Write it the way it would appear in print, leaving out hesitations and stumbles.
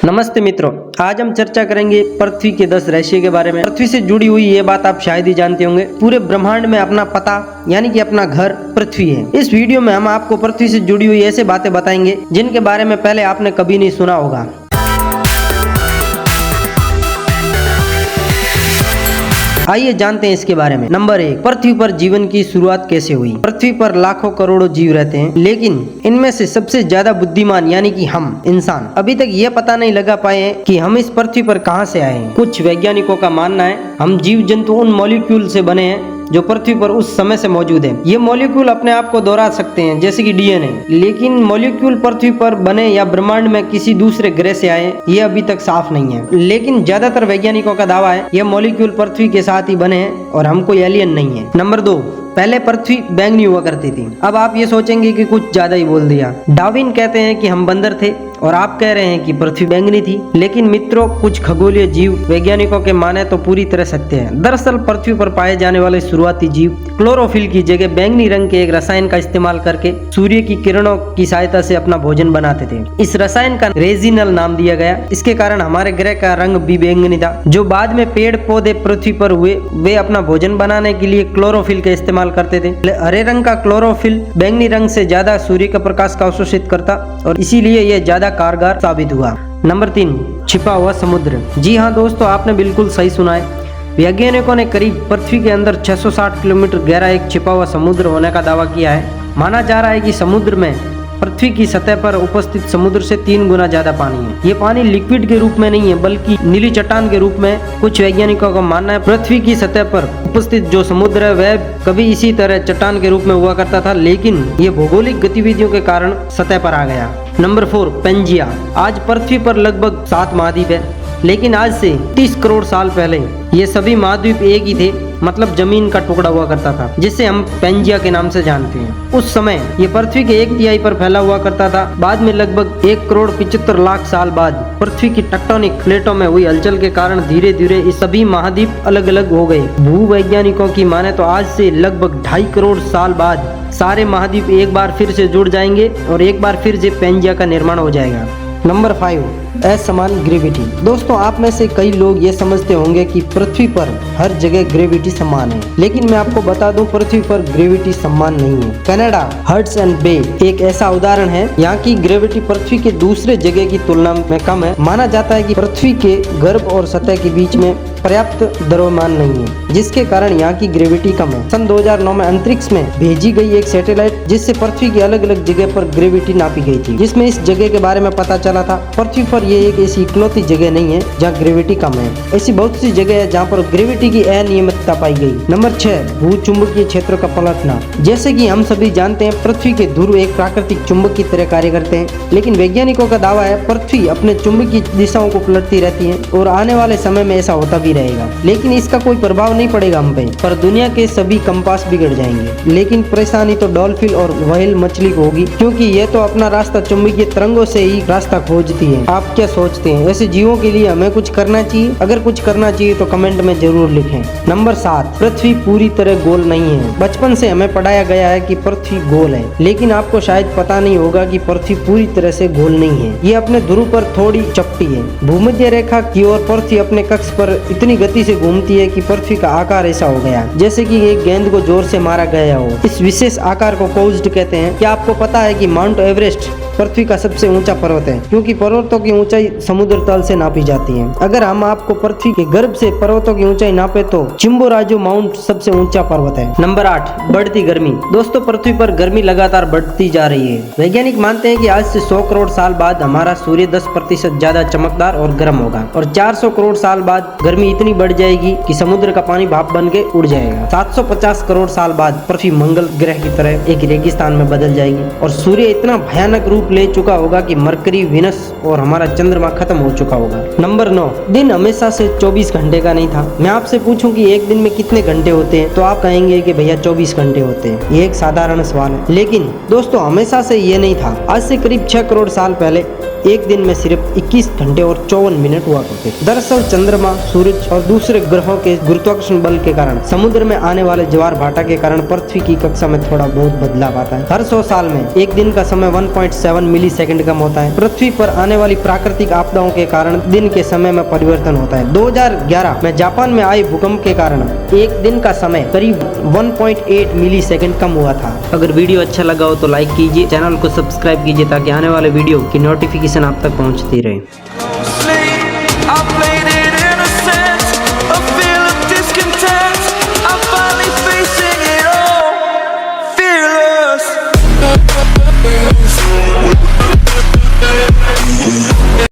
नमस्ते मित्रों, आज हम चर्चा करेंगे पृथ्वी के 10 रहस्य के बारे में। पृथ्वी से जुड़ी हुई ये बात आप शायद ही जानते होंगे, पूरे ब्रह्मांड में अपना पता यानी कि अपना घर पृथ्वी है। इस वीडियो में हम आपको पृथ्वी से जुड़ी हुई ऐसे बातें बताएंगे जिनके बारे में पहले आपने कभी नहीं सुना होगा। आइए जानते हैं इसके बारे में। नंबर 1, पृथ्वी पर जीवन की शुरुआत कैसे हुई। पृथ्वी पर लाखों करोड़ों जीव रहते हैं, लेकिन इनमें से सबसे ज्यादा बुद्धिमान यानी कि हम इंसान अभी तक ये पता नहीं लगा पाए हैं कि हम इस पृथ्वी पर कहां से आए हैं। कुछ वैज्ञानिकों का मानना है हम जीव जंतु उन मॉलिक्यूल से बने हैं जो पृथ्वी पर उस समय से मौजूद है। ये मॉलिक्यूल अपने आप को दोहरा सकते हैं जैसे कि डीएनए, लेकिन मॉलिक्यूल पृथ्वी पर बने या ब्रह्मांड में किसी दूसरे ग्रह से आए ये अभी तक साफ नहीं है। लेकिन ज्यादातर वैज्ञानिकों का दावा है ये मॉलिक्यूल पृथ्वी के साथ ही बने हैं और हम कोई एलियन नहीं है। नंबर 2, पहले पृथ्वी बैंगनी हुआ करती थी। अब आप ये सोचेंगे कि कुछ ज्यादा ही बोल दिया। डार्विन कहते हैं कि हम बंदर थे और आप कह रहे हैं कि पृथ्वी बैंगनी थी, लेकिन मित्रों कुछ खगोलीय जीव वैज्ञानिकों के माने तो पूरी तरह सत्य है। दरअसल पृथ्वी पर पाए जाने वाले शुरुआती जीव क्लोरोफिल की जगह बैंगनी रंग के एक रसायन का इस्तेमाल करके सूर्य की किरणों की सहायता से अपना भोजन बनाते थे। इस रसायन का रेजिनल नाम दिया गया। इसके कारण हमारे ग्रह का रंग भी बैंगनी था। जो बाद में पेड़ पौधे पृथ्वी पर हुए वे अपना भोजन बनाने के लिए क्लोरोफिल का इस्तेमाल करते थे। हरे रंग का क्लोरोफिल बैंगनी रंग से ज्यादा सूर्य का प्रकाश का अवशोषित करता और इसीलिए यह ज्यादा कारगर साबित हुआ। नंबर 3, छिपा हुआ समुद्र। जी हाँ दोस्तों, आपने बिल्कुल सही सुना है। वैज्ञानिकों ने करीब पृथ्वी के अंदर 660 किलोमीटर गहरा एक छिपा हुआ समुद्र होने का दावा किया है। माना जा रहा है कि समुद्र में पृथ्वी की सतह पर उपस्थित समुद्र से 3 गुना ज्यादा पानी है। ये पानी लिक्विड के रूप में नहीं है बल्कि नीली चट्टान के रूप में। कुछ वैज्ञानिकों का मानना है पृथ्वी की सतह पर उपस्थित जो समुद्र है वह कभी इसी तरह चट्टान के रूप में हुआ करता था, लेकिन ये भौगोलिक गतिविधियों के कारण सतह पर आ गया। Number 4, Pangaea. आज पृथ्वी पर लगभग 7 महाद्वीप है, लेकिन आज से 30 करोड़ साल पहले ये सभी महाद्वीप एक ही थे, मतलब जमीन का टुकड़ा हुआ करता था जिसे हम पेंजिया के नाम से जानते हैं। उस समय ये पृथ्वी के 1/3 पर फैला हुआ करता था। बाद में लगभग 1 करोड़ 75 लाख साल बाद पृथ्वी की टेक्टोनिक प्लेटों में हुई हलचल के कारण धीरे धीरे ये सभी महाद्वीप अलग अलग हो गए। भूवैज्ञानिकों की माने तो आज से लगभग 2.5 करोड़ साल बाद सारे महाद्वीप एक बार फिर से जुड़ जाएंगे और एक बार फिर से पेंजिया का निर्माण हो जाएगा। नंबर 5, असमान ग्रेविटी। दोस्तों आप में से कई लोग ये समझते होंगे कि पृथ्वी पर हर जगह ग्रेविटी समान है, लेकिन मैं आपको बता दूं पृथ्वी पर ग्रेविटी समान नहीं है। कनाडा हड्स एंड बे एक ऐसा उदाहरण है। यहाँ की ग्रेविटी पृथ्वी के दूसरे जगह की तुलना में कम है। माना जाता है कि पृथ्वी के गर्भ और सतह के बीच में पर्याप्त द्रव्यमान नहीं है, जिसके कारण यहाँ की ग्रेविटी कम है। सन 2009 में अंतरिक्ष में भेजी गई एक सैटेलाइट जिससे पृथ्वी की अलग अलग जगह पर ग्रेविटी नापी गई थी, जिसमें इस जगह के बारे में पता चला था पृथ्वी पर ये एक ऐसी इकलौती जगह नहीं है जहाँ ग्रेविटी कम है। ऐसी बहुत सी जगह है जहाँ पर ग्रेविटी की अनियमितता पाई गई। नंबर 6, भूचुंबकीय क्षेत्र का पलटना। जैसे कि हम सभी जानते हैं पृथ्वी के ध्रुव एक प्राकृतिक चुंबक की तरह कार्य करते हैं, लेकिन वैज्ञानिकों का दावा है पृथ्वी अपने चुंबकीय दिशाओं को पलटती रहती है और आने वाले समय में ऐसा होता भी रहेगा, लेकिन इसका कोई प्रभाव नहीं पड़ेगा हम पे, पर दुनिया के सभी कंपास बिगड़ जाएंगे। लेकिन परेशानी तो डॉल्फिन और व्हेल मछली को होगी, क्योंकि ये तो अपना रास्ता चुंबकीय तरंगों से ही रास्ता खोजती है। आप क्या सोचते हैं, ऐसे जीवों के लिए हमें कुछ करना चाहिए? अगर कुछ करना चाहिए तो कमेंट में जरूर लिखें। नंबर 7, पृथ्वी पूरी तरह गोल नहीं है। बचपन से हमें पढ़ाया गया है कि पृथ्वी गोल है, लेकिन आपको शायद पता नहीं होगा कि पृथ्वी पूरी तरह से गोल नहीं है। ये अपने ध्रुव पर थोड़ी चपटी है। भूमध्य रेखा की ओर पृथ्वी अपने कक्ष पर इतनी गति से घूमती है कि पृथ्वी का आकार ऐसा हो गया जैसे कि एक गेंद को जोर से मारा गया हो। इस विशेष आकार को कोज्ड कहते हैं। क्या आपको पता है कि माउंट एवरेस्ट पृथ्वी का सबसे ऊंचा पर्वत है, क्योंकि पर्वतों की ऊंचाई समुद्र तल से नापी जाती है। अगर हम आपको पृथ्वी के गर्भ से पर्वतों की ऊंचाई नापे तो चिम्बोराजो माउंट सबसे ऊंचा पर्वत है। नंबर 8, बढ़ती गर्मी। दोस्तों पृथ्वी पर गर्मी लगातार बढ़ती जा रही है। वैज्ञानिक मानते हैं कि आज से 100 करोड़ साल बाद हमारा सूर्य 10% ज्यादा चमकदार और गर्म होगा और 400 करोड़ साल बाद गर्मी इतनी बढ़ जाएगी कि समुद्र का पानी भाप बन के उड़ जाएगा। 750 करोड़ साल बाद पृथ्वी मंगल ग्रह की तरह एक रेगिस्तान में बदल जाएगी और सूर्य इतना भयानक रूप ले चुका होगा कि मरकरी, विनस और हमारा चंद्रमा खत्म हो चुका होगा। नंबर 9, दिन हमेशा से 24 घंटे का नहीं था। मैं आपसे पूछूं कि एक दिन में कितने घंटे होते हैं तो आप कहेंगे कि भैया 24 घंटे होते हैं। ये एक साधारण सवाल है, लेकिन दोस्तों हमेशा से ये नहीं था। आज से करीब 6 करोड़ साल पहले एक दिन में सिर्फ 21 घंटे और 54 मिनट हुआ करते थे। दरअसल चंद्रमा, सूरज और दूसरे ग्रहों के गुरुत्वाकर्षण बल के कारण समुद्र में आने वाले ज्वार भाटा के कारण पृथ्वी की कक्षा में थोड़ा बहुत बदलाव आता है। हर 100 साल में एक दिन का समय 1.7 11 मिली सेकंड कम होता है। पृथ्वी पर आने वाली प्राकृतिक आपदाओं के कारण दिन के समय में परिवर्तन होता है। 2011 में जापान में आए भूकंप के कारण एक दिन का समय करीब 1.8 मिली सेकंड कम हुआ था। अगर वीडियो अच्छा लगा हो तो लाइक कीजिए, चैनल को सब्सक्राइब कीजिए ताकि आने वाले वीडियो की नोटिफिकेशन आप तक पहुंचती रहे।